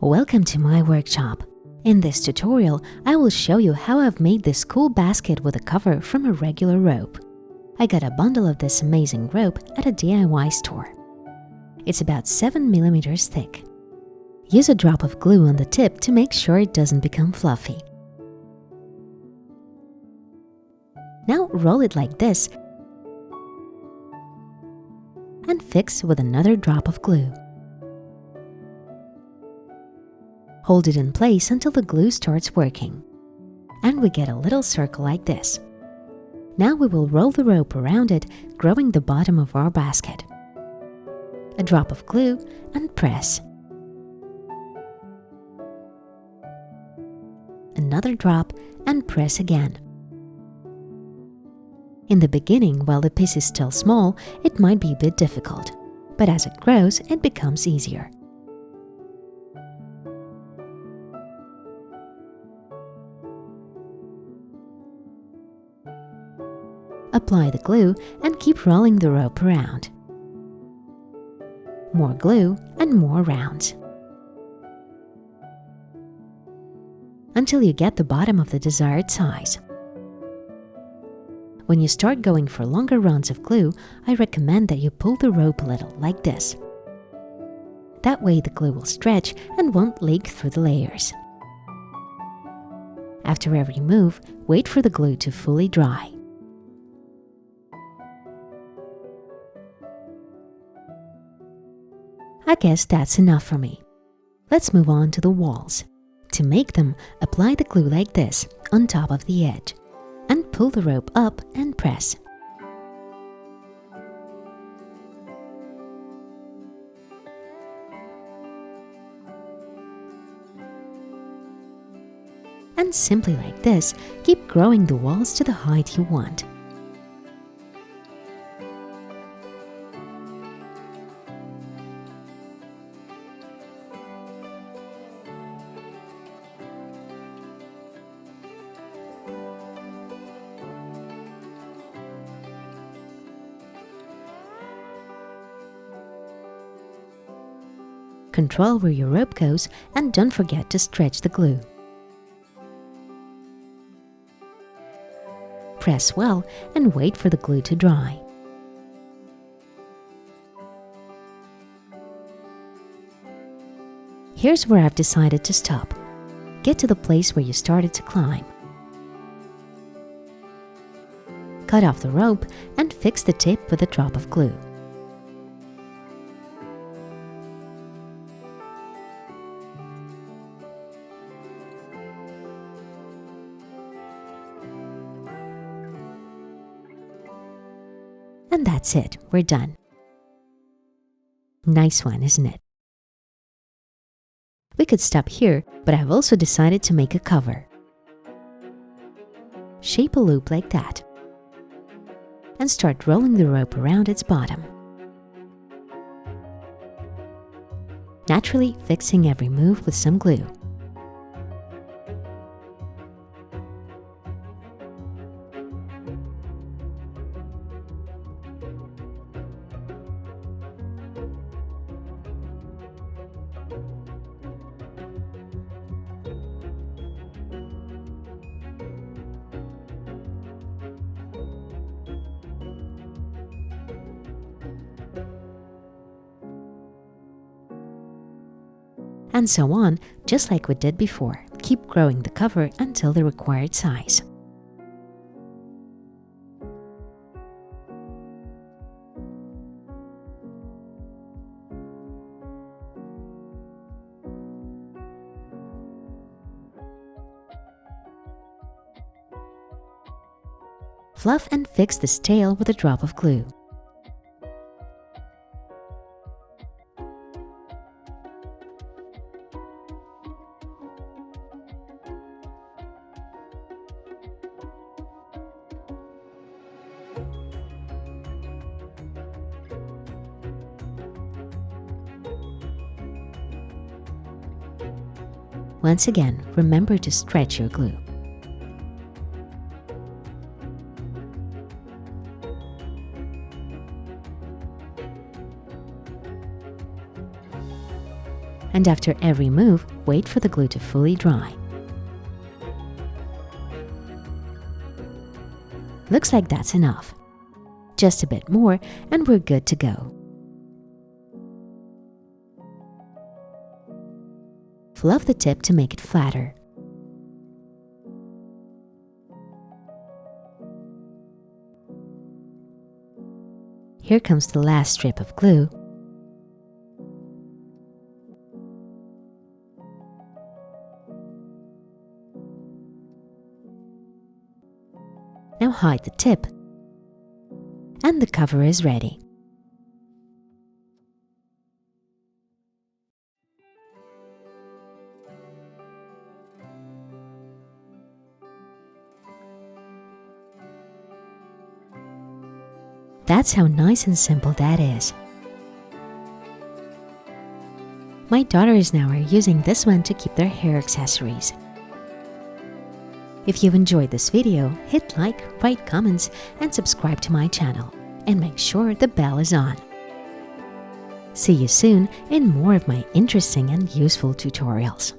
Welcome to my workshop. In this tutorial, I will show you how I've made this cool basket with a cover from a regular rope. I got a bundle of this amazing rope at a DIY store. It's about 7 millimeters thick. Use a drop of glue on the tip to make sure it doesn't become fluffy. Now roll it like this and fix with another drop of glue. Hold it in place until the glue starts working. And we get a little circle like this. Now we will roll the rope around it, growing the bottom of our basket. A drop of glue and press. Another drop and press again. In the beginning, while the piece is still small, it might be a bit difficult, but as it grows, it becomes easier. Apply the glue and keep rolling the rope around. More glue and more rounds. Until you get the bottom of the desired size. When you start going for longer rounds of glue, I recommend that you pull the rope a little, like this. That way the glue will stretch and won't leak through the layers. After every move, wait for the glue to fully dry. I guess that's enough for me. Let's move on to the walls. To make them, apply the glue like this on top of the edge and pull the rope up and press. And simply like this, keep growing the walls to the height you want. Control where your rope goes and don't forget to stretch the glue. Press well and wait for the glue to dry. Here's where I've decided to stop. Get to the place where you started to climb. Cut off the rope and fix the tip with a drop of glue. And that's it, we're done. Nice one, isn't it? We could stop here, but I've also decided to make a cover. Shape a loop like that. And start rolling the rope around its bottom. Naturally fixing every move with some glue. And so on, just like we did before. Keep growing the cover until the required size. Fluff and fix this tail with a drop of glue. Once again, remember to stretch your glue. and And after every move, wait for the glue to fully dry. Looks like that's enough. Just a bit more and we're good to go. Fluff the tip to make it flatter. Here comes the last strip of glue. Now hide the tip, and the cover is ready. That's how nice and simple that is. My daughters now are using this one to keep their hair accessories. If you've enjoyed this video, hit like, write comments, and subscribe to my channel. And make sure the bell is on. See you soon in more of my interesting and useful tutorials.